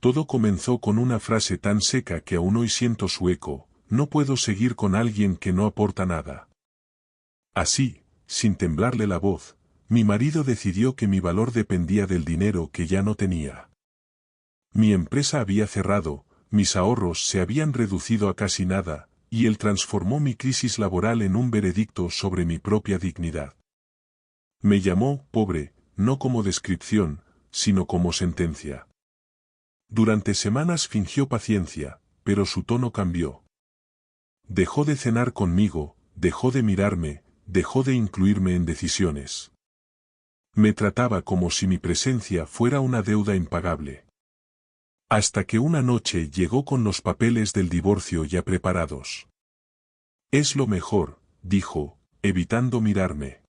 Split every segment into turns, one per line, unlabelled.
Todo comenzó con una frase tan seca que aún hoy siento su eco: no puedo seguir con alguien que no aporta nada. Así, sin temblarle la voz, mi marido decidió que mi valor dependía del dinero que ya no tenía. Mi empresa había cerrado, mis ahorros se habían reducido a casi nada, y él transformó mi crisis laboral en un veredicto sobre mi propia dignidad. Me llamó pobre, no como descripción, sino como sentencia. Durante semanas fingió paciencia, pero su tono cambió. Dejó de cenar conmigo, dejó de mirarme, dejó de incluirme en decisiones. Me trataba como si mi presencia fuera una deuda impagable. Hasta que una noche llegó con los papeles del divorcio ya preparados. Es lo mejor, dijo, evitando mirarme.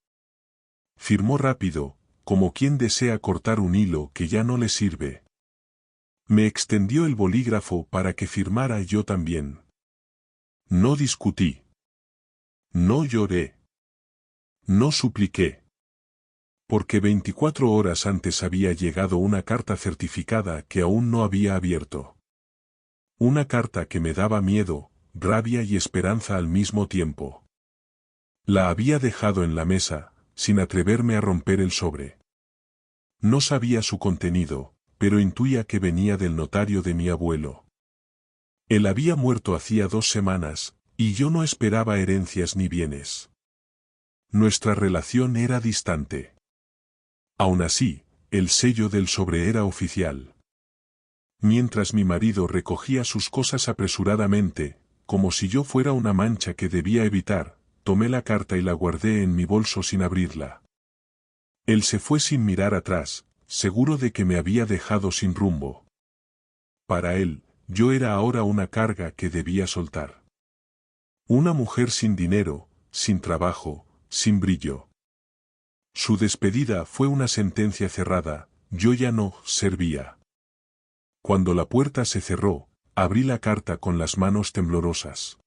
Firmó rápido, como quien desea cortar un hilo que ya no le sirve. Me extendió el bolígrafo para que firmara yo también. No discutí. No lloré. No supliqué. Porque 24 horas antes había llegado una carta certificada que aún no había abierto. Una carta que me daba miedo, rabia y esperanza al mismo tiempo. La había dejado en la mesa, sin atreverme a romper el sobre. No sabía su contenido, pero intuía que venía del notario de mi abuelo. Él había muerto hacía 2 semanas, y yo no esperaba herencias ni bienes. Nuestra relación era distante. Aún así, el sello del sobre era oficial. Mientras mi marido recogía sus cosas apresuradamente, como si yo fuera una mancha que debía evitar, tomé la carta y la guardé en mi bolso sin abrirla. Él se fue sin mirar atrás, seguro de que me había dejado sin rumbo. Para él, yo era ahora una carga que debía soltar. Una mujer sin dinero, sin trabajo, sin brillo. Su despedida fue una sentencia cerrada, yo ya no servía. Cuando la puerta se cerró, abrí la carta con las manos temblorosas.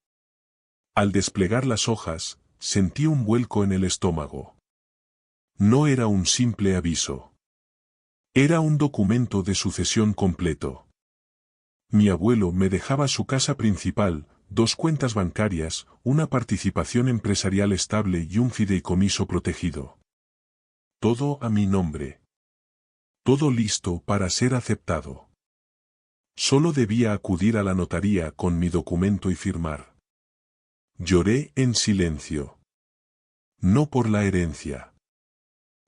Al desplegar las hojas, sentí un vuelco en el estómago. No era un simple aviso. Era un documento de sucesión completo. Mi abuelo me dejaba su casa principal, 2 cuentas bancarias, una participación empresarial estable y un fideicomiso protegido. Todo a mi nombre. Todo listo para ser aceptado. Solo debía acudir a la notaría con mi documento y firmar. Lloré en silencio. No por la herencia.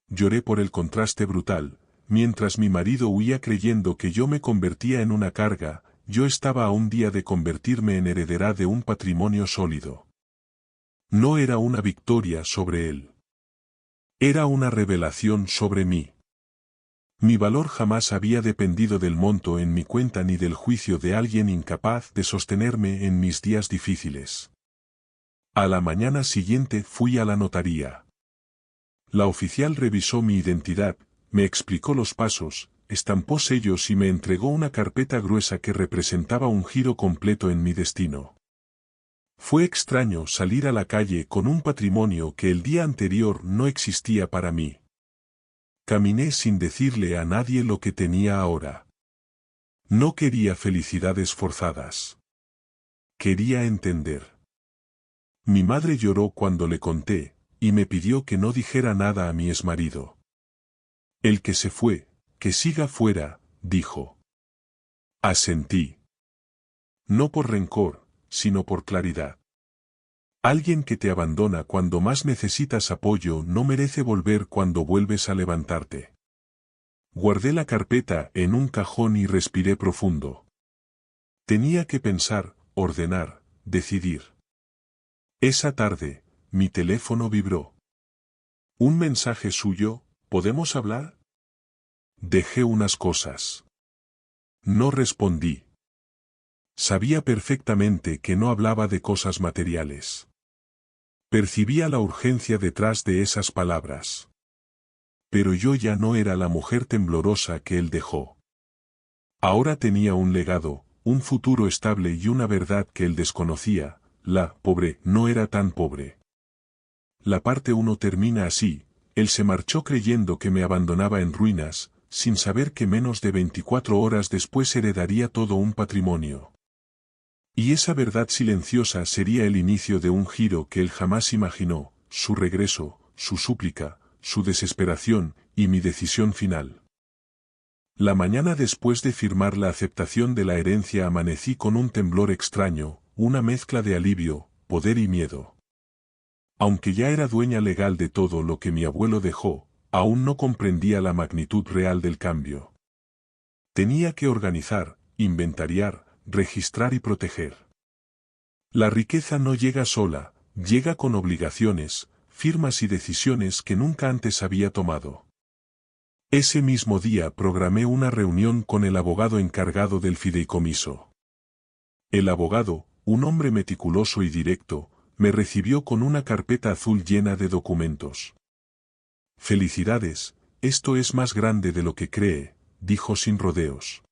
Lloré por el contraste brutal. Mientras mi marido huía creyendo que yo me convertía en una carga, yo estaba a un día de convertirme en heredera de un patrimonio sólido. No era una victoria sobre él. Era una revelación sobre mí. Mi valor jamás había dependido del monto en mi cuenta ni del juicio de alguien incapaz de sostenerme en mis días difíciles. A la mañana siguiente fui a la notaría. La oficial revisó mi identidad, me explicó los pasos, estampó sellos y me entregó una carpeta gruesa que representaba un giro completo en mi destino. Fue extraño salir a la calle con un patrimonio que el día anterior no existía para mí. Caminé sin decirle a nadie lo que tenía ahora. No quería felicidades forzadas. Quería entender. Mi madre lloró cuando le conté, y me pidió que no dijera nada a mi exmarido. El que se fue, que siga fuera, dijo. Asentí. No por rencor, sino por claridad. Alguien que te abandona cuando más necesitas apoyo no merece volver cuando vuelves a levantarte. Guardé la carpeta en un cajón y respiré profundo. Tenía que pensar, ordenar, decidir. Esa tarde, mi teléfono vibró. Un mensaje suyo: ¿podemos hablar? Dejé unas cosas. No respondí. Sabía perfectamente que no hablaba de cosas materiales. Percibía la urgencia detrás de esas palabras. Pero yo ya no era la mujer temblorosa que él dejó. Ahora tenía un legado, un futuro estable y una verdad que él desconocía: la pobre no era tan pobre. La parte 1 termina así: él se marchó creyendo que me abandonaba en ruinas, sin saber que menos de 24 horas después heredaría todo un patrimonio. Y esa verdad silenciosa sería el inicio de un giro que él jamás imaginó, su regreso, su súplica, su desesperación, y mi decisión final. La mañana después de firmar la aceptación de la herencia amanecí con un temblor extraño, una mezcla de alivio, poder y miedo. Aunque ya era dueña legal de todo lo que mi abuelo dejó, aún no comprendía la magnitud real del cambio. Tenía que organizar, inventariar, registrar y proteger. La riqueza no llega sola, llega con obligaciones, firmas y decisiones que nunca antes había tomado. Ese mismo día programé una reunión con el abogado encargado del fideicomiso. El abogado, un hombre meticuloso y directo, me recibió con una carpeta azul llena de documentos. «Felicidades, esto es más grande de lo que cree», dijo sin rodeos.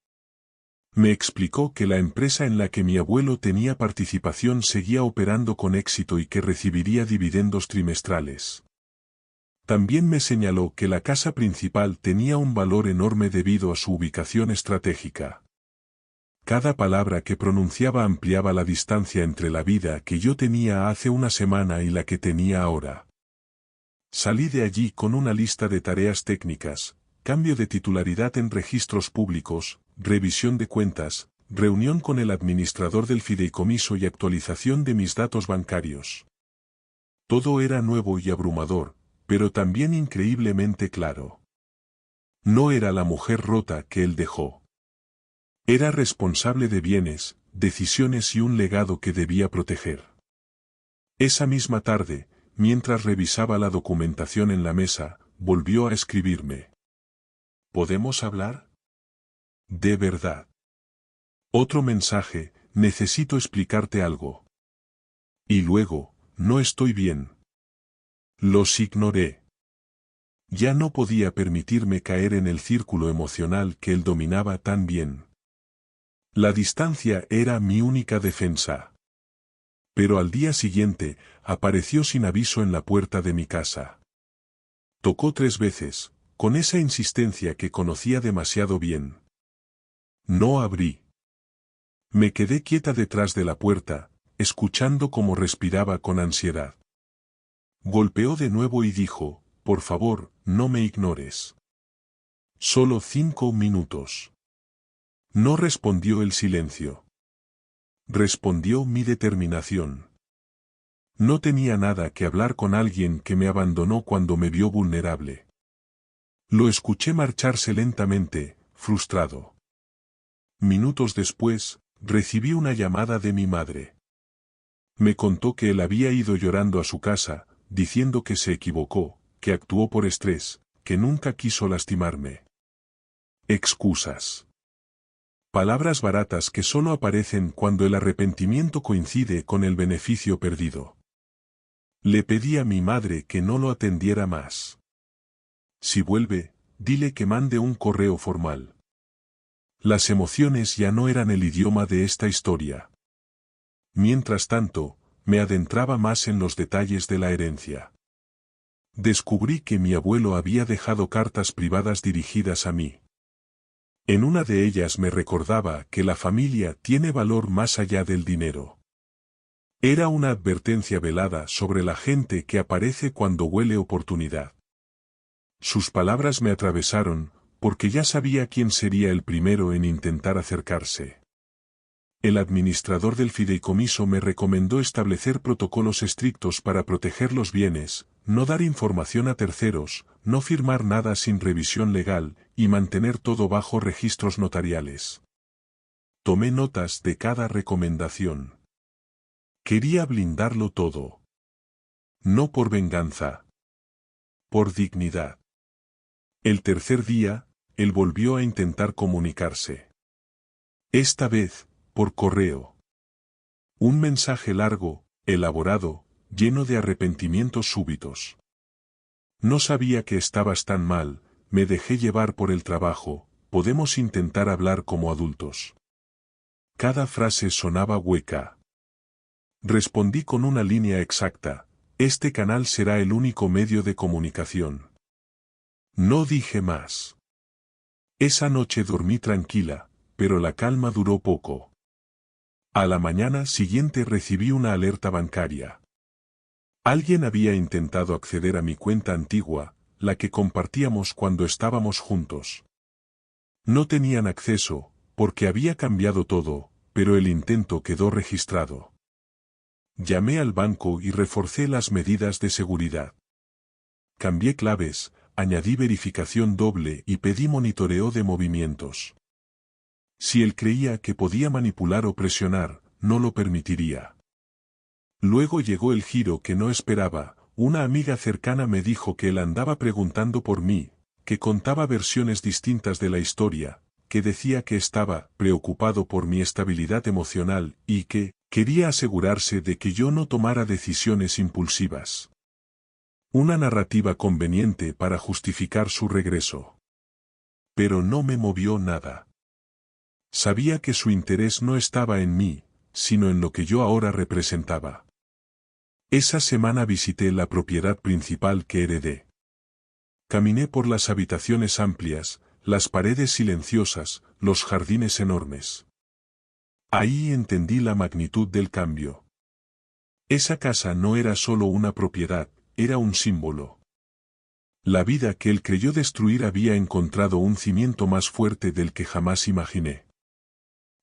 Me explicó que la empresa en la que mi abuelo tenía participación seguía operando con éxito y que recibiría dividendos trimestrales. También me señaló que la casa principal tenía un valor enorme debido a su ubicación estratégica. Cada palabra que pronunciaba ampliaba la distancia entre la vida que yo tenía hace una semana y la que tenía ahora. Salí de allí con una lista de tareas técnicas: cambio de titularidad en registros públicos, revisión de cuentas, reunión con el administrador del fideicomiso y actualización de mis datos bancarios. Todo era nuevo y abrumador, pero también increíblemente claro. No era la mujer rota que él dejó. Era responsable de bienes, decisiones y un legado que debía proteger. Esa misma tarde, mientras revisaba la documentación en la mesa, volvió a escribirme. ¿Podemos hablar? De verdad. Otro mensaje: necesito explicarte algo. Y luego: no estoy bien. Los ignoré. Ya no podía permitirme caer en el círculo emocional que él dominaba tan bien. La distancia era mi única defensa. Pero al día siguiente, apareció sin aviso en la puerta de mi casa. Tocó 3 veces, con esa insistencia que conocía demasiado bien. No abrí. Me quedé quieta detrás de la puerta, escuchando cómo respiraba con ansiedad. Golpeó de nuevo y dijo: por favor, no me ignores. Solo 5 minutos. No respondió el silencio. Respondió mi determinación. No tenía nada que hablar con alguien que me abandonó cuando me vio vulnerable. Lo escuché marcharse lentamente, frustrado. Minutos después, recibí una llamada de mi madre. Me contó que él había ido llorando a su casa, diciendo que se equivocó, que actuó por estrés, que nunca quiso lastimarme. Excusas. Palabras baratas que solo aparecen cuando el arrepentimiento coincide con el beneficio perdido. Le pedí a mi madre que no lo atendiera más. Si vuelve, dile que mande un correo formal. Las emociones ya no eran el idioma de esta historia. Mientras tanto, me adentraba más en los detalles de la herencia. Descubrí que mi abuelo había dejado cartas privadas dirigidas a mí. En una de ellas me recordaba que la familia tiene valor más allá del dinero. Era una advertencia velada sobre la gente que aparece cuando huele oportunidad. Sus palabras me atravesaron, porque ya sabía quién sería el primero en intentar acercarse. El administrador del fideicomiso me recomendó establecer protocolos estrictos para proteger los bienes, no dar información a terceros, no firmar nada sin revisión legal, y mantener todo bajo registros notariales. Tomé notas de cada recomendación. Quería blindarlo todo. No por venganza. Por dignidad. El tercer día, él volvió a intentar comunicarse. Esta vez, por correo. Un mensaje largo, elaborado, lleno de arrepentimientos súbitos. No sabía que estabas tan mal, me dejé llevar por el trabajo, podemos intentar hablar como adultos. Cada frase sonaba hueca. Respondí con una línea exacta: este canal será el único medio de comunicación. No dije más. Esa noche dormí tranquila, pero la calma duró poco. A la mañana siguiente recibí una alerta bancaria. Alguien había intentado acceder a mi cuenta antigua, la que compartíamos cuando estábamos juntos. No tenían acceso, porque había cambiado todo, pero el intento quedó registrado. Llamé al banco y reforcé las medidas de seguridad. Cambié claves, añadí verificación doble y pedí monitoreo de movimientos. Si él creía que podía manipular o presionar, no lo permitiría. Luego llegó el giro que no esperaba. Una amiga cercana me dijo que él andaba preguntando por mí, que contaba versiones distintas de la historia, que decía que estaba preocupado por mi estabilidad emocional y que quería asegurarse de que yo no tomara decisiones impulsivas. Una narrativa conveniente para justificar su regreso. Pero no me movió nada. Sabía que su interés no estaba en mí, sino en lo que yo ahora representaba. Esa semana visité la propiedad principal que heredé. Caminé por las habitaciones amplias, las paredes silenciosas, los jardines enormes. Ahí entendí la magnitud del cambio. Esa casa no era solo una propiedad, era un símbolo. La vida que él creyó destruir había encontrado un cimiento más fuerte del que jamás imaginé.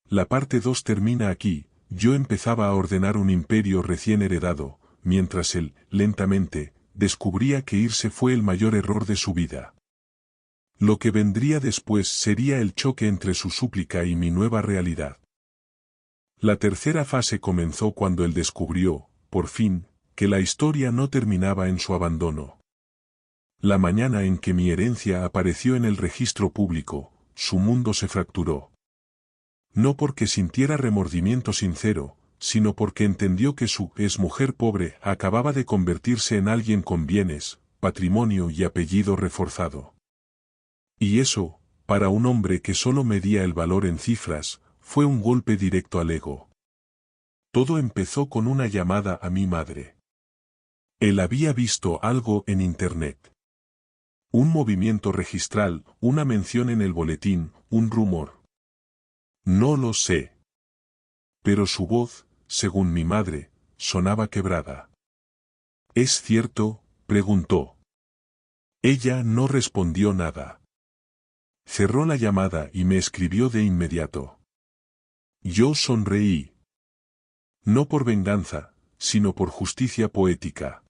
La parte 2 termina aquí. Yo empezaba a ordenar un imperio recién heredado, mientras él, lentamente, descubría que irse fue el mayor error de su vida. Lo que vendría después sería el choque entre su súplica y mi nueva realidad. La tercera fase comenzó cuando él descubrió, por fin, que la historia no terminaba en su abandono. La mañana en que mi herencia apareció en el registro público, su mundo se fracturó. No porque sintiera remordimiento sincero, sino porque entendió que su exmujer pobre acababa de convertirse en alguien con bienes, patrimonio y apellido reforzado. Y eso, para un hombre que solo medía el valor en cifras, fue un golpe directo al ego. Todo empezó con una llamada a mi madre. Él había visto algo en Internet. Un movimiento registral, una mención en el boletín, un rumor. No lo sé. Pero su voz, según mi madre, sonaba quebrada. ¿Es cierto?, preguntó. Ella no respondió nada. Cerró la llamada y me escribió de inmediato. Yo sonreí. No por venganza, sino por justicia poética.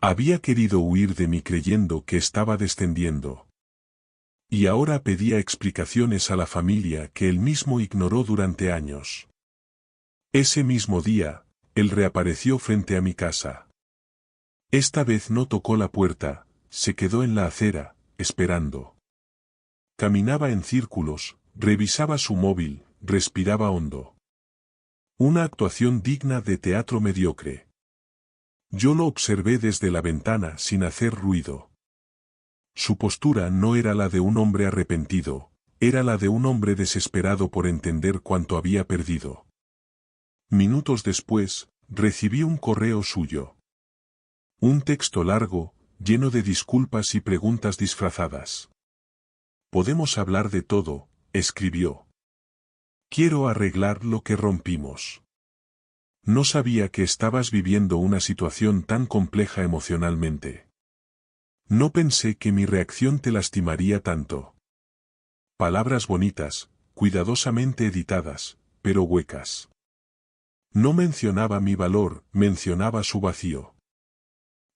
Había querido huir de mí creyendo que estaba descendiendo. Y ahora pedía explicaciones a la familia que él mismo ignoró durante años. Ese mismo día, él reapareció frente a mi casa. Esta vez no tocó la puerta, se quedó en la acera, esperando. Caminaba en círculos, revisaba su móvil, respiraba hondo. Una actuación digna de teatro mediocre. Yo lo observé desde la ventana sin hacer ruido. Su postura no era la de un hombre arrepentido, era la de un hombre desesperado por entender cuánto había perdido. Minutos después, recibí un correo suyo. Un texto largo, lleno de disculpas y preguntas disfrazadas. Podemos hablar de todo, escribió. Quiero arreglar lo que rompimos. No sabía que estabas viviendo una situación tan compleja emocionalmente. No pensé que mi reacción te lastimaría tanto. Palabras bonitas, cuidadosamente editadas, pero huecas. No mencionaba mi valor, mencionaba su vacío.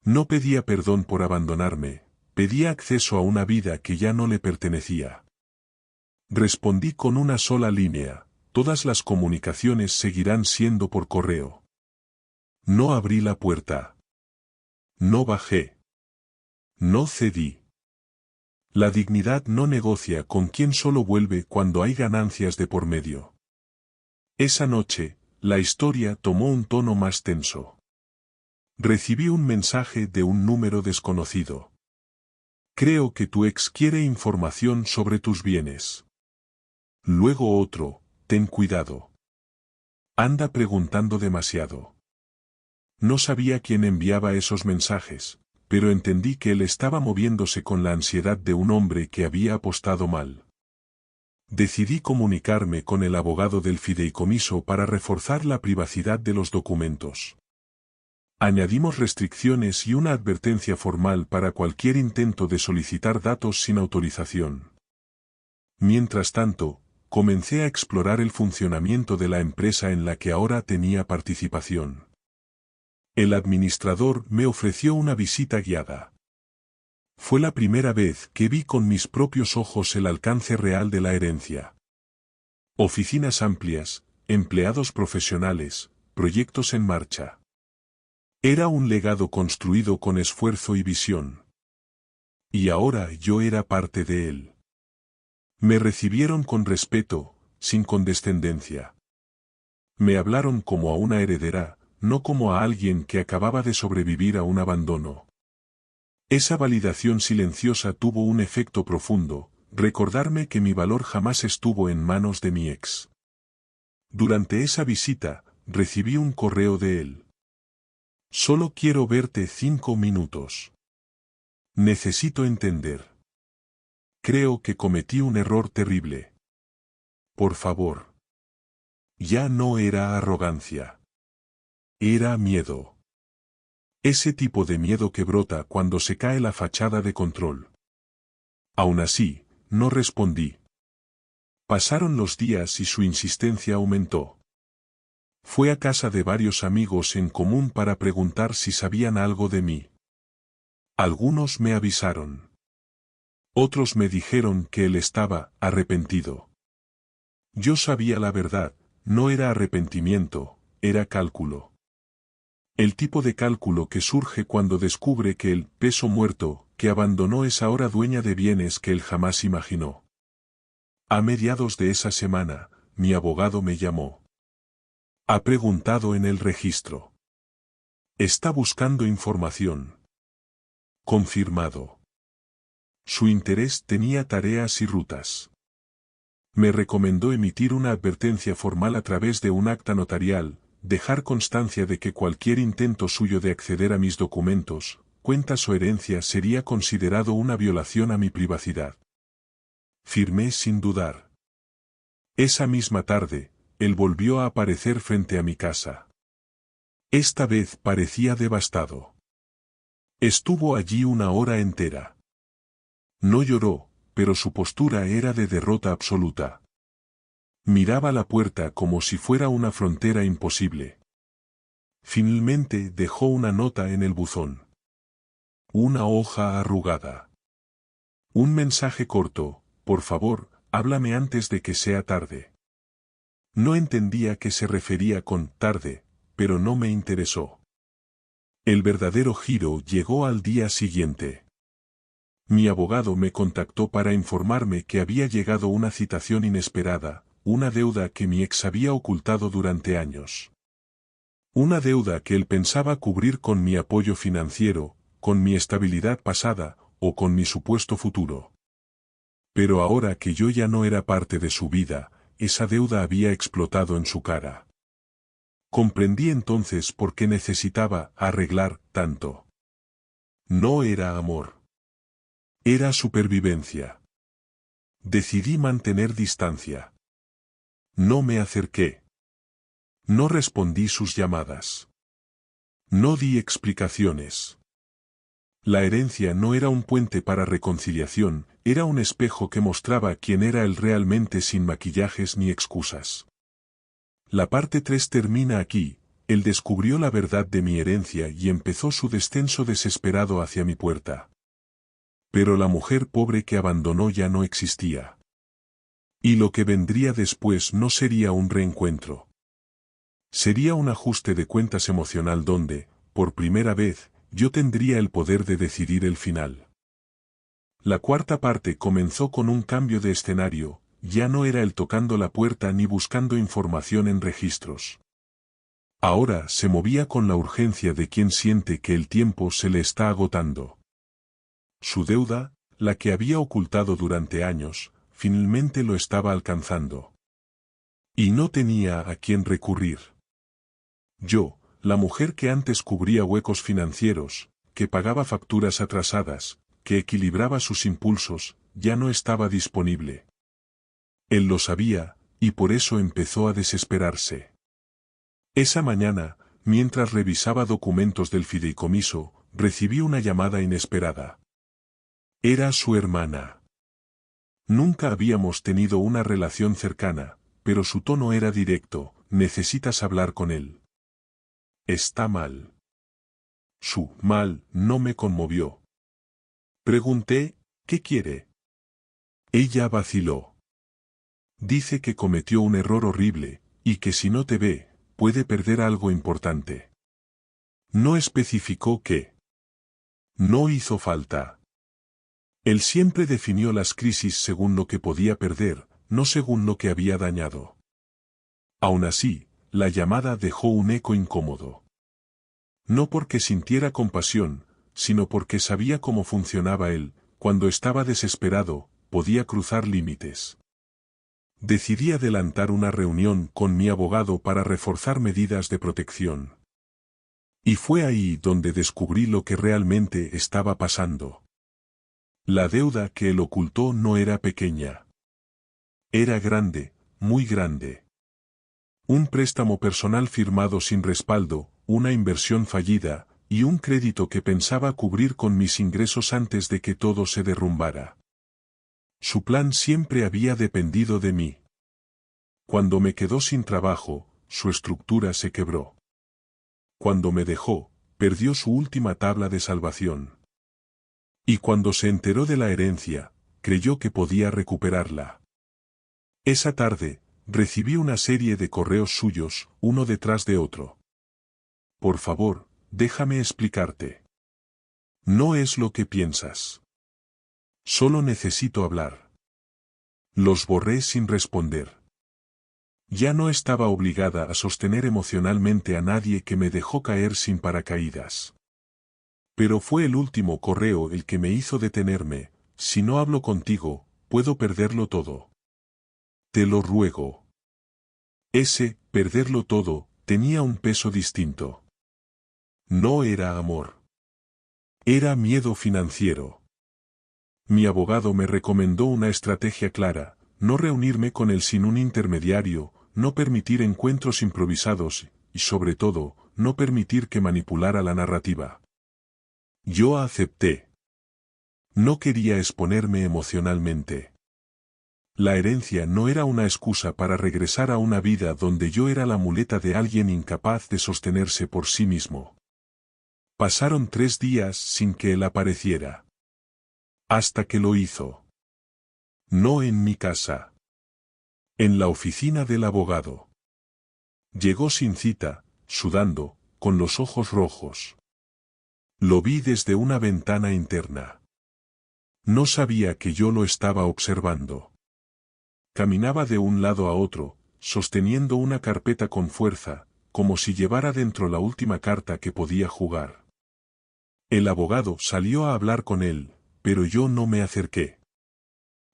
No pedía perdón por abandonarme, pedía acceso a una vida que ya no le pertenecía. Respondí con una sola línea, todas las comunicaciones seguirán siendo por correo. No abrí la puerta. No bajé. No cedí. La dignidad no negocia con quien solo vuelve cuando hay ganancias de por medio. Esa noche, la historia tomó un tono más tenso. Recibí un mensaje de un número desconocido. Creo que tu ex quiere información sobre tus bienes. Luego otro, ten cuidado. Anda preguntando demasiado. No sabía quién enviaba esos mensajes, pero entendí que él estaba moviéndose con la ansiedad de un hombre que había apostado mal. Decidí comunicarme con el abogado del fideicomiso para reforzar la privacidad de los documentos. Añadimos restricciones y una advertencia formal para cualquier intento de solicitar datos sin autorización. Mientras tanto, comencé a explorar el funcionamiento de la empresa en la que ahora tenía participación. El administrador me ofreció una visita guiada. Fue la primera vez que vi con mis propios ojos el alcance real de la herencia. Oficinas amplias, empleados profesionales, proyectos en marcha. Era un legado construido con esfuerzo y visión. Y ahora yo era parte de él. Me recibieron con respeto, sin condescendencia. Me hablaron como a una heredera, no como a alguien que acababa de sobrevivir a un abandono. Esa validación silenciosa tuvo un efecto profundo, recordarme que mi valor jamás estuvo en manos de mi ex. Durante esa visita, recibí un correo de él. Solo quiero verte 5 minutos. Necesito entender. Creo que cometí un error terrible. Por favor. Ya no era arrogancia. Era miedo. Ese tipo de miedo que brota cuando se cae la fachada de control. Aún así, no respondí. Pasaron los días y su insistencia aumentó. Fue a casa de varios amigos en común para preguntar si sabían algo de mí. Algunos me avisaron. Otros me dijeron que él estaba arrepentido. Yo sabía la verdad, no era arrepentimiento, era cálculo. El tipo de cálculo que surge cuando descubre que el peso muerto que abandonó es ahora dueña de bienes que él jamás imaginó. A mediados de esa semana, mi abogado me llamó. Ha preguntado en el registro. Está buscando información. Confirmado. Su interés tenía tareas y rutas. Me recomendó emitir una advertencia formal a través de un acta notarial, dejar constancia de que cualquier intento suyo de acceder a mis documentos, cuentas o herencia sería considerado una violación a mi privacidad. Firmé sin dudar. Esa misma tarde, él volvió a aparecer frente a mi casa. Esta vez parecía devastado. Estuvo allí una hora entera. No lloró, pero su postura era de derrota absoluta. Miraba la puerta como si fuera una frontera imposible. Finalmente dejó una nota en el buzón. Una hoja arrugada. Un mensaje corto: por favor, háblame antes de que sea tarde. No entendía a qué se refería con tarde, pero no me interesó. El verdadero giro llegó al día siguiente. Mi abogado me contactó para informarme que había llegado una citación inesperada, una deuda que mi ex había ocultado durante años. Una deuda que él pensaba cubrir con mi apoyo financiero, con mi estabilidad pasada, o con mi supuesto futuro. Pero ahora que yo ya no era parte de su vida, esa deuda había explotado en su cara. Comprendí entonces por qué necesitaba arreglar tanto. No era amor. Era supervivencia. Decidí mantener distancia. No me acerqué. No respondí sus llamadas. No di explicaciones. La herencia no era un puente para reconciliación, era un espejo que mostraba quién era él realmente sin maquillajes ni excusas. La parte 3 termina aquí. Él descubrió la verdad de mi herencia y empezó su descenso desesperado hacia mi puerta. Pero la mujer pobre que abandonó ya no existía. Y lo que vendría después no sería un reencuentro. Sería un ajuste de cuentas emocional donde, por primera vez, yo tendría el poder de decidir el final. La cuarta parte comenzó con un cambio de escenario, ya no era él tocando la puerta ni buscando información en registros. Ahora se movía con la urgencia de quien siente que el tiempo se le está agotando. Su deuda, la que había ocultado durante años, finalmente lo estaba alcanzando. Y no tenía a quién recurrir. Yo, la mujer que antes cubría huecos financieros, que pagaba facturas atrasadas, que equilibraba sus impulsos, ya no estaba disponible. Él lo sabía, y por eso empezó a desesperarse. Esa mañana, mientras revisaba documentos del fideicomiso, recibí una llamada inesperada. Era su hermana. Nunca habíamos tenido una relación cercana, pero su tono era directo: necesitas hablar con él. Está mal. Su mal no me conmovió. Pregunté, ¿qué quiere? Ella vaciló. Dice que cometió un error horrible, y que si no te ve, puede perder algo importante. No especificó qué. No hizo falta. Él siempre definió las crisis según lo que podía perder, no según lo que había dañado. Aún así, la llamada dejó un eco incómodo. No porque sintiera compasión, sino porque sabía cómo funcionaba él. Cuando estaba desesperado, podía cruzar límites. Decidí adelantar una reunión con mi abogado para reforzar medidas de protección. Y fue ahí donde descubrí lo que realmente estaba pasando. La deuda que él ocultó no era pequeña. Era grande, muy grande. Un préstamo personal firmado sin respaldo, una inversión fallida, y un crédito que pensaba cubrir con mis ingresos antes de que todo se derrumbara. Su plan siempre había dependido de mí. Cuando me quedó sin trabajo, su estructura se quebró. Cuando me dejó, perdió su última tabla de salvación. Y cuando se enteró de la herencia, creyó que podía recuperarla. Esa tarde, recibí una serie de correos suyos, uno detrás de otro. Por favor, déjame explicarte. No es lo que piensas. Solo necesito hablar. Los borré sin responder. Ya no estaba obligada a sostener emocionalmente a nadie que me dejó caer sin paracaídas. Pero fue el último correo el que me hizo detenerme: si no hablo contigo, puedo perderlo todo. Te lo ruego. Ese, perderlo todo, tenía un peso distinto. No era amor. Era miedo financiero. Mi abogado me recomendó una estrategia clara: no reunirme con él sin un intermediario, no permitir encuentros improvisados, y sobre todo, no permitir que manipulara la narrativa. Yo acepté. No quería exponerme emocionalmente. La herencia no era una excusa para regresar a una vida donde yo era la muleta de alguien incapaz de sostenerse por sí mismo. Pasaron 3 días sin que él apareciera. Hasta que lo hizo. No en mi casa. En la oficina del abogado. Llegó sin cita, sudando, con los ojos rojos. Lo vi desde una ventana interna. No sabía que yo lo estaba observando. Caminaba de un lado a otro, sosteniendo una carpeta con fuerza, como si llevara dentro la última carta que podía jugar. El abogado salió a hablar con él, pero yo no me acerqué.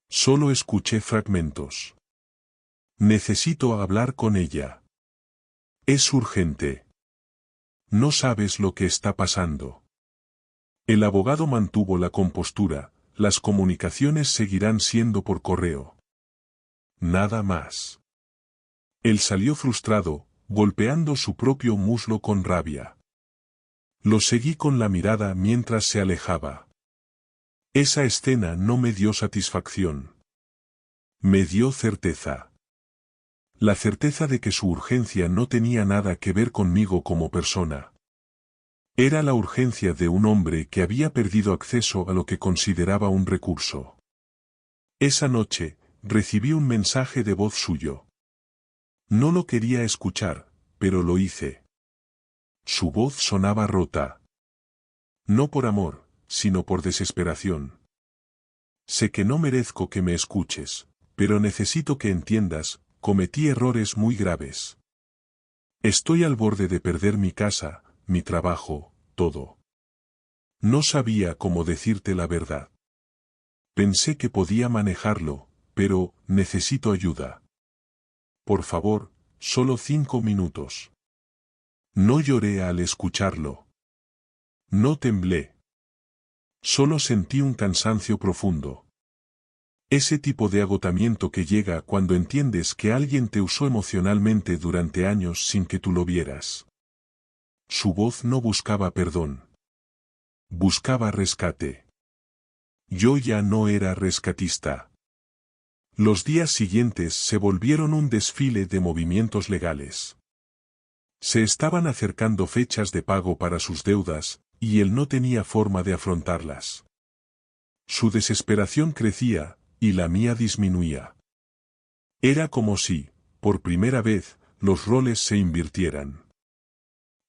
Solo escuché fragmentos. Necesito hablar con ella. Es urgente. No sabes lo que está pasando. El abogado mantuvo la compostura: las comunicaciones seguirán siendo por correo. Nada más. Él salió frustrado, golpeando su propio muslo con rabia. Lo seguí con la mirada mientras se alejaba. Esa escena no me dio satisfacción. Me dio certeza. La certeza de que su urgencia no tenía nada que ver conmigo como persona. Era la urgencia de un hombre que había perdido acceso a lo que consideraba un recurso. Esa noche, recibí un mensaje de voz suyo. No lo quería escuchar, pero lo hice. Su voz sonaba rota. No por amor, sino por desesperación. Sé que no merezco que me escuches, pero necesito que entiendas: cometí errores muy graves. Estoy al borde de perder mi casa, mi trabajo, todo. No sabía cómo decirte la verdad. Pensé que podía manejarlo, pero necesito ayuda. Por favor, solo 5 minutos. No lloré al escucharlo. No temblé. Solo sentí un cansancio profundo. Ese tipo de agotamiento que llega cuando entiendes que alguien te usó emocionalmente durante años sin que tú lo vieras. Su voz no buscaba perdón. Buscaba rescate. Yo ya no era rescatista. Los días siguientes se volvieron un desfile de movimientos legales. Se estaban acercando fechas de pago para sus deudas, y él no tenía forma de afrontarlas. Su desesperación crecía, y la mía disminuía. Era como si, por primera vez, los roles se invirtieran.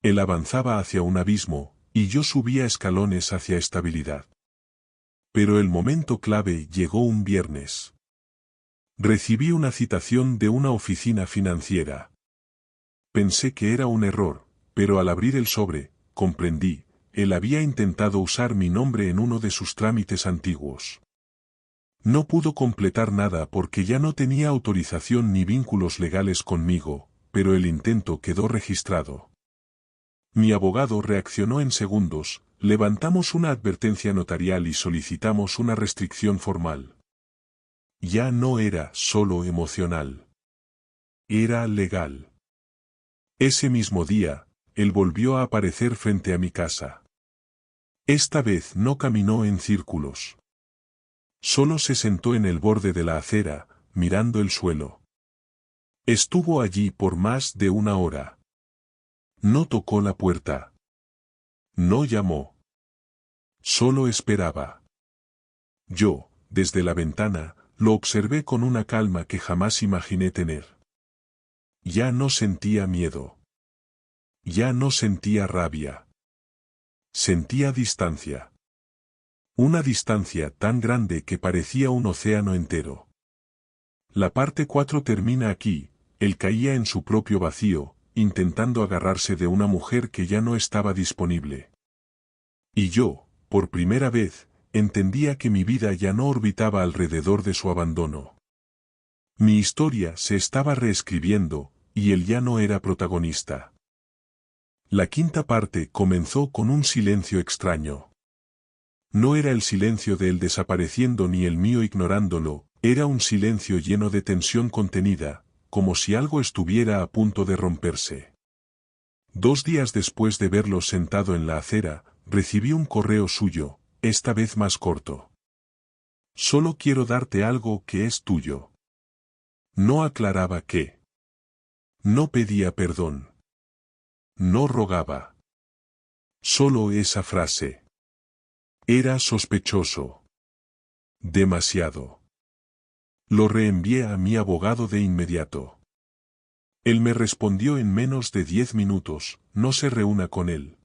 Él avanzaba hacia un abismo, y yo subía escalones hacia estabilidad. Pero el momento clave llegó un viernes. Recibí una citación de una oficina financiera. Pensé que era un error, pero al abrir el sobre, comprendí, él había intentado usar mi nombre en uno de sus trámites antiguos. No pudo completar nada porque ya no tenía autorización ni vínculos legales conmigo, pero el intento quedó registrado. Mi abogado reaccionó en segundos, levantamos una advertencia notarial y solicitamos una restricción formal. Ya no era solo emocional. Era legal. Ese mismo día, él volvió a aparecer frente a mi casa. Esta vez no caminó en círculos. Solo se sentó en el borde de la acera, mirando el suelo. Estuvo allí por más de una hora. No tocó la puerta. No llamó. Solo esperaba. Yo, desde la ventana, lo observé con una calma que jamás imaginé tener. Ya no sentía miedo. Ya no sentía rabia. Sentía distancia. Una distancia tan grande que parecía un océano entero. La parte 4 termina aquí, él caía en su propio vacío, intentando agarrarse de una mujer que ya no estaba disponible. Y yo, por primera vez, entendía que mi vida ya no orbitaba alrededor de su abandono. Mi historia se estaba reescribiendo, y él ya no era protagonista. La quinta parte comenzó con un silencio extraño. No era el silencio de él desapareciendo ni el mío ignorándolo, era un silencio lleno de tensión contenida, como si algo estuviera a punto de romperse. 2 días después de verlo sentado en la acera, recibí un correo suyo, esta vez más corto. Solo quiero darte algo que es tuyo. No aclaraba qué. No pedía perdón. No rogaba. Solo esa frase. Era sospechoso. Demasiado. Lo reenvié a mi abogado de inmediato. Él me respondió en menos de 10 minutos, no se reúna con él.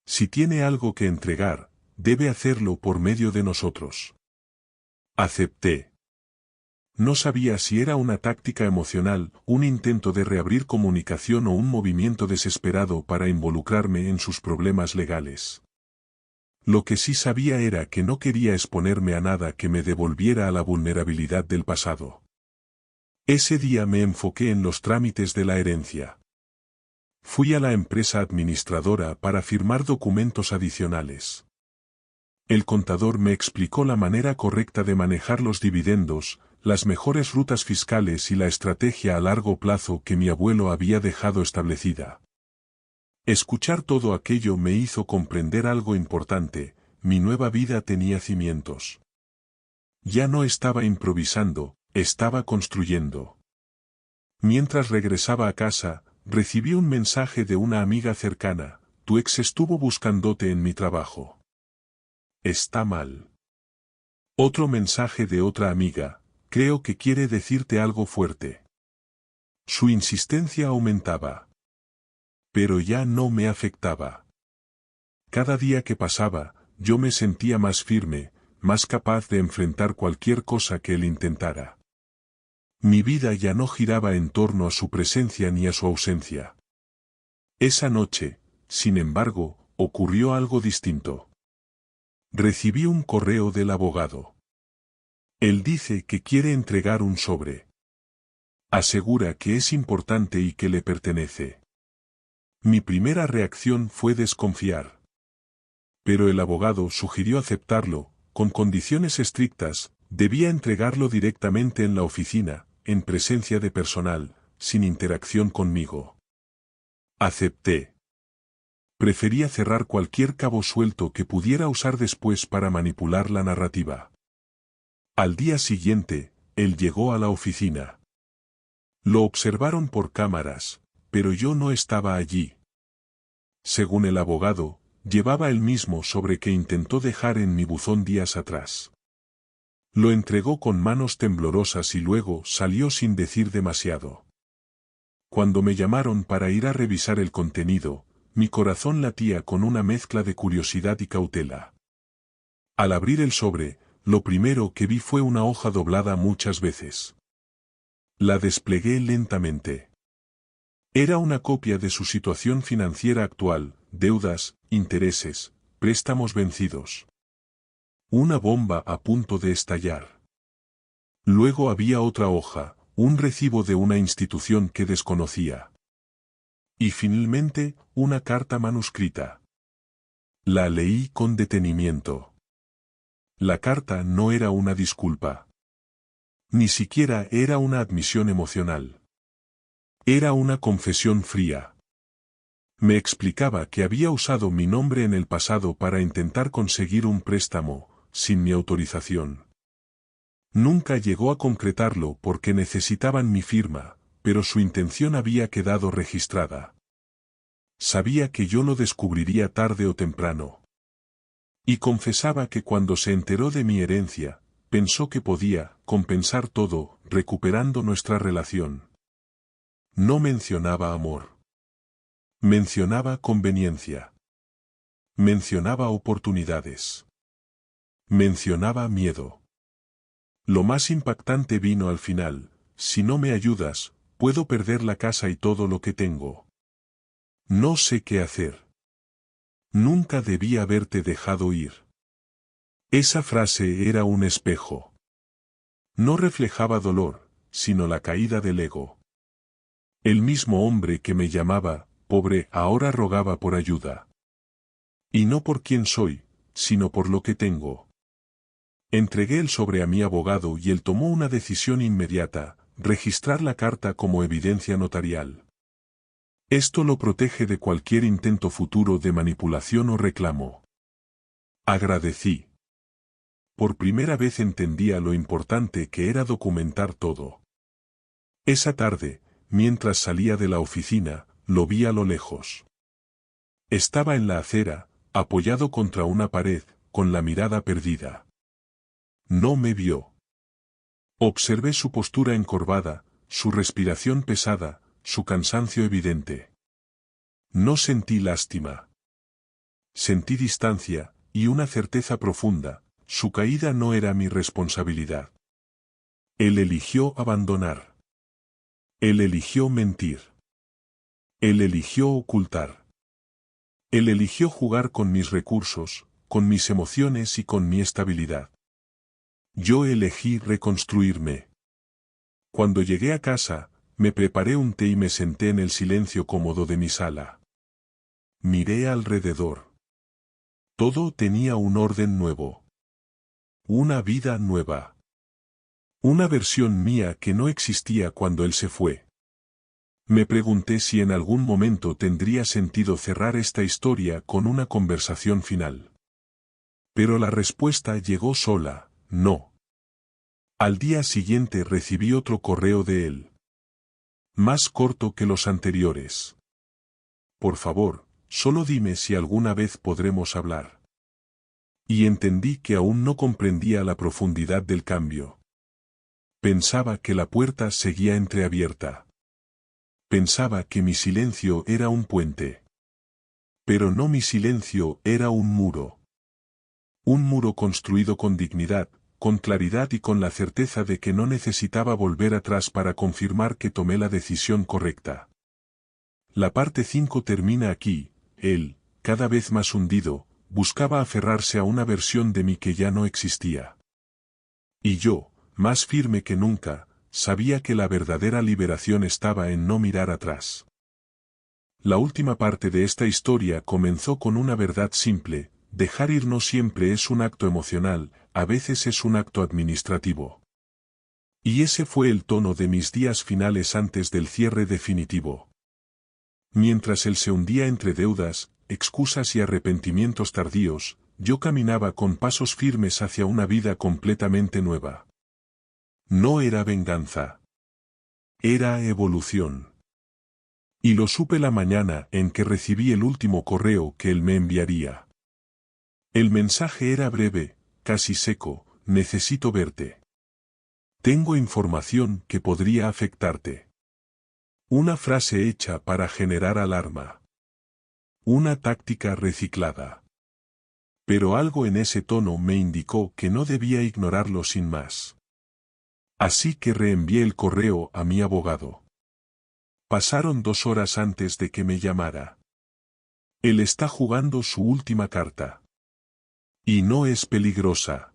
Si tiene algo que entregar, debe hacerlo por medio de nosotros. Acepté. No sabía si era una táctica emocional, un intento de reabrir comunicación o un movimiento desesperado para involucrarme en sus problemas legales. Lo que sí sabía era que no quería exponerme a nada que me devolviera a la vulnerabilidad del pasado. Ese día me enfoqué en los trámites de la herencia. Fui a la empresa administradora para firmar documentos adicionales. El contador me explicó la manera correcta de manejar los dividendos, las mejores rutas fiscales y la estrategia a largo plazo que mi abuelo había dejado establecida. Escuchar todo aquello me hizo comprender algo importante, mi nueva vida tenía cimientos. Ya no estaba improvisando, estaba construyendo. Mientras regresaba a casa, recibí un mensaje de una amiga cercana, tu ex estuvo buscándote en mi trabajo. Está mal. Otro mensaje de otra amiga, creo que quiere decirte algo fuerte. Su insistencia aumentaba. Pero ya no me afectaba. Cada día que pasaba, yo me sentía más firme, más capaz de enfrentar cualquier cosa que él intentara. Mi vida ya no giraba en torno a su presencia ni a su ausencia. Esa noche, sin embargo, ocurrió algo distinto. Recibí un correo del abogado. Él dice que quiere entregar un sobre. Asegura que es importante y que le pertenece. Mi primera reacción fue desconfiar. Pero el abogado sugirió aceptarlo, con condiciones estrictas. Debía entregarlo directamente en la oficina, en presencia de personal, sin interacción conmigo. Acepté. Prefería cerrar cualquier cabo suelto que pudiera usar después para manipular la narrativa. Al día siguiente, él llegó a la oficina. Lo observaron por cámaras, pero yo no estaba allí. Según el abogado, llevaba el mismo sobre que intentó dejar en mi buzón días atrás. Lo entregó con manos temblorosas y luego salió sin decir demasiado. Cuando me llamaron para ir a revisar el contenido, mi corazón latía con una mezcla de curiosidad y cautela. Al abrir el sobre, lo primero que vi fue una hoja doblada muchas veces. La desplegué lentamente. Era una copia de su situación financiera actual, deudas, intereses, préstamos vencidos. Una bomba a punto de estallar. Luego había otra hoja, un recibo de una institución que desconocía. Y finalmente, una carta manuscrita. La leí con detenimiento. La carta no era una disculpa. Ni siquiera era una admisión emocional. Era una confesión fría. Me explicaba que había usado mi nombre en el pasado para intentar conseguir un préstamo, sin mi autorización. Nunca llegó a concretarlo porque necesitaban mi firma, pero su intención había quedado registrada. Sabía que yo lo descubriría tarde o temprano. Y confesaba que cuando se enteró de mi herencia, pensó que podía compensar todo, recuperando nuestra relación. No mencionaba amor. Mencionaba conveniencia. Mencionaba oportunidades. Mencionaba miedo. Lo más impactante vino al final: si no me ayudas, puedo perder la casa y todo lo que tengo. No sé qué hacer. Nunca debí haberte dejado ir. Esa frase era un espejo. No reflejaba dolor, sino la caída del ego. El mismo hombre que me llamaba pobre ahora rogaba por ayuda. Y no por quién soy, sino por lo que tengo. Entregué el sobre a mi abogado y él tomó una decisión inmediata: registrar la carta como evidencia notarial. Esto lo protege de cualquier intento futuro de manipulación o reclamo. Agradecí. Por primera vez entendía lo importante que era documentar todo. Esa tarde, mientras salía de la oficina, lo vi a lo lejos. Estaba en la acera, apoyado contra una pared, con la mirada perdida. No me vio. Observé su postura encorvada, su respiración pesada, su cansancio evidente. No sentí lástima. Sentí distancia, y una certeza profunda: su caída no era mi responsabilidad. Él eligió abandonar. Él eligió mentir. Él eligió ocultar. Él eligió jugar con mis recursos, con mis emociones y con mi estabilidad. Yo elegí reconstruirme. Cuando llegué a casa, me preparé un té y me senté en el silencio cómodo de mi sala. Miré alrededor. Todo tenía un orden nuevo. Una vida nueva. Una versión mía que no existía cuando él se fue. Me pregunté si en algún momento tendría sentido cerrar esta historia con una conversación final. Pero la respuesta llegó sola: no. Al día siguiente recibí otro correo de él. Más corto que los anteriores. Por favor, solo dime si alguna vez podremos hablar. Y entendí que aún no comprendía la profundidad del cambio. Pensaba que la puerta seguía entreabierta. Pensaba que mi silencio era un puente. Pero no, mi silencio era un muro. Un muro construido con dignidad, con claridad y con la certeza de que no necesitaba volver atrás para confirmar que tomé la decisión correcta. La parte 5 termina aquí. Él, cada vez más hundido, buscaba aferrarse a una versión de mí que ya no existía. Y yo, más firme que nunca, sabía que la verdadera liberación estaba en no mirar atrás. La última parte de esta historia comenzó con una verdad simple: dejar ir no siempre es un acto emocional, a veces es un acto administrativo. Y ese fue el tono de mis días finales antes del cierre definitivo. Mientras él se hundía entre deudas, excusas y arrepentimientos tardíos, yo caminaba con pasos firmes hacia una vida completamente nueva. No era venganza. Era evolución. Y lo supe la mañana en que recibí el último correo que él me enviaría. El mensaje era breve, casi seco: necesito verte. Tengo información que podría afectarte. Una frase hecha para generar alarma. Una táctica reciclada. Pero algo en ese tono me indicó que no debía ignorarlo sin más. Así que reenvié el correo a mi abogado. Pasaron 2 horas antes de que me llamara. Él está jugando su última carta. Y no es peligrosa.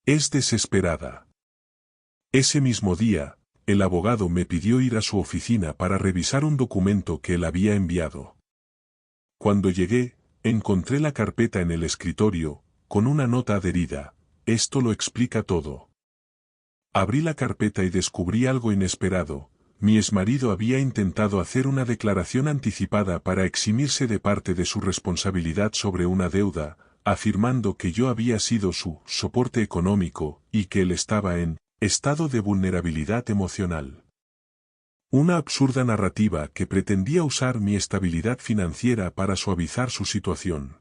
Es desesperada. Ese mismo día, el abogado me pidió ir a su oficina para revisar un documento que él había enviado. Cuando llegué, encontré la carpeta en el escritorio, con una nota adherida: esto lo explica todo. Abrí la carpeta y descubrí algo inesperado. Mi exmarido había intentado hacer una declaración anticipada para eximirse de parte de su responsabilidad sobre una deuda, afirmando que yo había sido su soporte económico y que él estaba en estado de vulnerabilidad emocional. Una absurda narrativa que pretendía usar mi estabilidad financiera para suavizar su situación.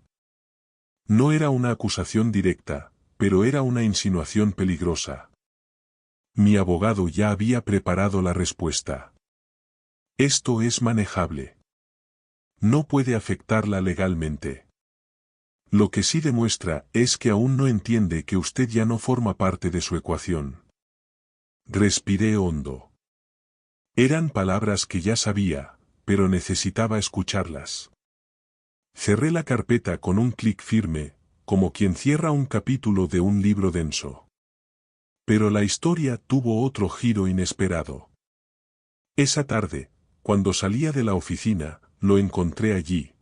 No era una acusación directa, pero era una insinuación peligrosa. Mi abogado ya había preparado la respuesta. Esto es manejable. No puede afectarla legalmente. Lo que sí demuestra es que aún no entiende que usted ya no forma parte de su ecuación. Respiré hondo. Eran palabras que ya sabía, pero necesitaba escucharlas. Cerré la carpeta con un clic firme, como quien cierra un capítulo de un libro denso. Pero la historia tuvo otro giro inesperado. Esa tarde, cuando salía de la oficina, lo encontré allí.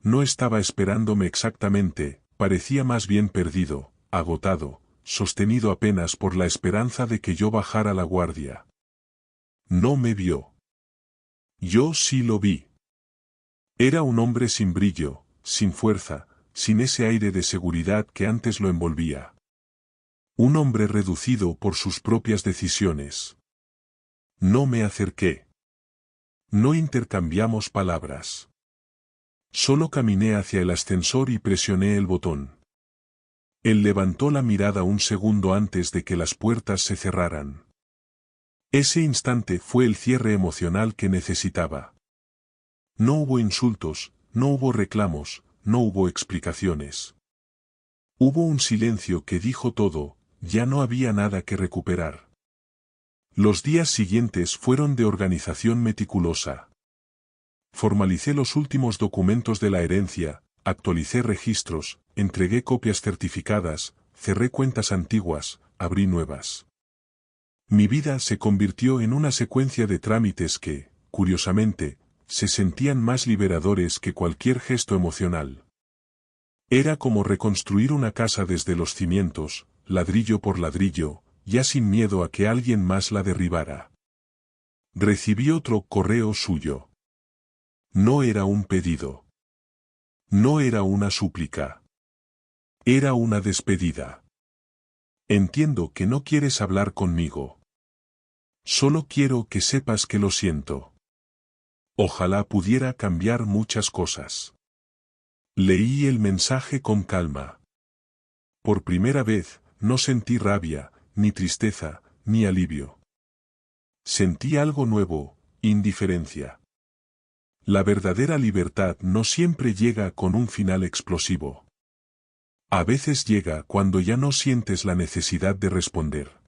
No estaba esperándome exactamente, parecía más bien perdido, agotado, sostenido apenas por la esperanza de que yo bajara la guardia. No me vio. Yo sí lo vi. Era un hombre sin brillo, sin fuerza, sin ese aire de seguridad que antes lo envolvía. Un hombre reducido por sus propias decisiones. No me acerqué. No intercambiamos palabras. Solo caminé hacia el ascensor y presioné el botón. Él levantó la mirada un segundo antes de que las puertas se cerraran. Ese instante fue el cierre emocional que necesitaba. No hubo insultos, no hubo reclamos, no hubo explicaciones. Hubo un silencio que dijo todo. Ya no había nada que recuperar. Los días siguientes fueron de organización meticulosa. Formalicé los últimos documentos de la herencia, actualicé registros, entregué copias certificadas, cerré cuentas antiguas, abrí nuevas. Mi vida se convirtió en una secuencia de trámites que, curiosamente, se sentían más liberadores que cualquier gesto emocional. Era como reconstruir una casa desde los cimientos, ladrillo por ladrillo, ya sin miedo a que alguien más la derribara. Recibí otro correo suyo. No era un pedido. No era una súplica. Era una despedida. Entiendo que no quieres hablar conmigo. Solo quiero que sepas que lo siento. Ojalá pudiera cambiar muchas cosas. Leí el mensaje con calma. Por primera vez, no sentí rabia, ni tristeza, ni alivio. Sentí algo nuevo: indiferencia. La verdadera libertad no siempre llega con un final explosivo. A veces llega cuando ya no sientes la necesidad de responder.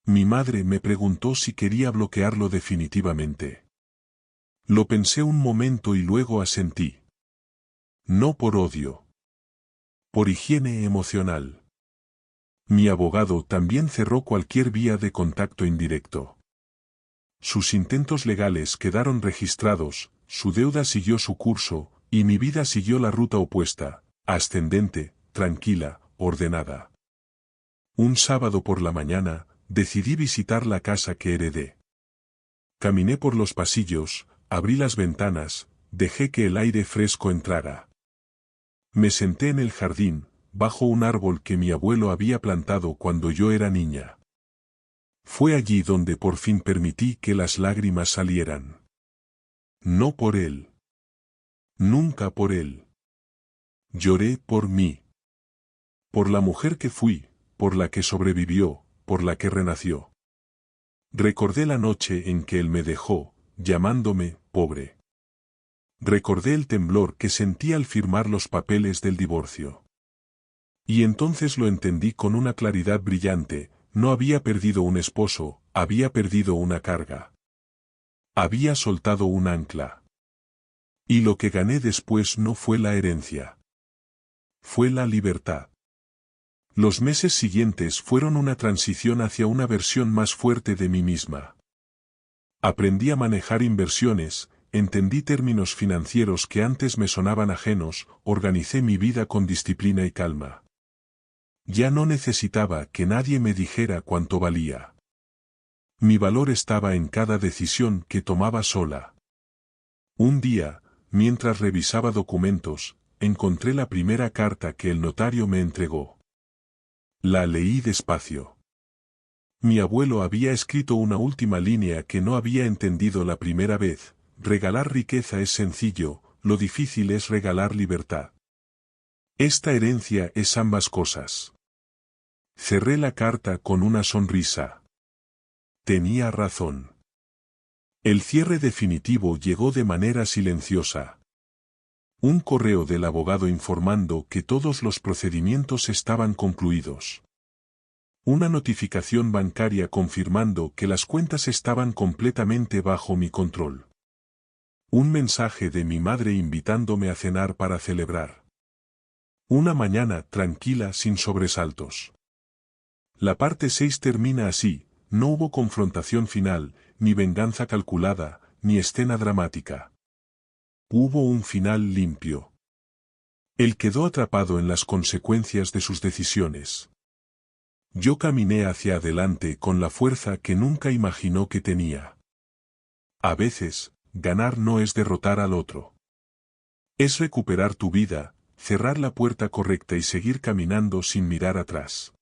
Mi madre me preguntó si quería bloquearlo definitivamente. Lo pensé un momento y luego asentí. No por odio. Por higiene emocional. Mi abogado también cerró cualquier vía de contacto indirecto. Sus intentos legales quedaron registrados, su deuda siguió su curso, y mi vida siguió la ruta opuesta, ascendente, tranquila, ordenada. Un sábado por la mañana, decidí visitar la casa que heredé. Caminé por los pasillos, abrí las ventanas, dejé que el aire fresco entrara. Me senté en el jardín, bajo un árbol que mi abuelo había plantado cuando yo era niña. Fue allí donde por fin permití que las lágrimas salieran. No por él. Nunca por él. Lloré por mí. Por la mujer que fui, por la que sobrevivió, por la que renació. Recordé la noche en que él me dejó, llamándome pobre. Recordé el temblor que sentí al firmar los papeles del divorcio. Y entonces lo entendí con una claridad brillante: no había perdido un esposo, había perdido una carga. Había soltado un ancla. Y lo que gané después no fue la herencia. Fue la libertad. Los meses siguientes fueron una transición hacia una versión más fuerte de mí misma. Aprendí a manejar inversiones, entendí términos financieros que antes me sonaban ajenos, organicé mi vida con disciplina y calma. Ya no necesitaba que nadie me dijera cuánto valía. Mi valor estaba en cada decisión que tomaba sola. Un día, mientras revisaba documentos, encontré la primera carta que el notario me entregó. La leí despacio. Mi abuelo había escrito una última línea que no había entendido la primera vez: regalar riqueza es sencillo, lo difícil es regalar libertad. Esta herencia es ambas cosas. Cerré la carta con una sonrisa. Tenía razón. El cierre definitivo llegó de manera silenciosa. Un correo del abogado informando que todos los procedimientos estaban concluidos. Una notificación bancaria confirmando que las cuentas estaban completamente bajo mi control. Un mensaje de mi madre invitándome a cenar para celebrar. Una mañana tranquila sin sobresaltos. La parte 6 termina así: no hubo confrontación final, ni venganza calculada, ni escena dramática. Hubo un final limpio. Él quedó atrapado en las consecuencias de sus decisiones. Yo caminé hacia adelante con la fuerza que nunca imaginó que tenía. A veces, ganar no es derrotar al otro. Es recuperar tu vida, cerrar la puerta correcta y seguir caminando sin mirar atrás.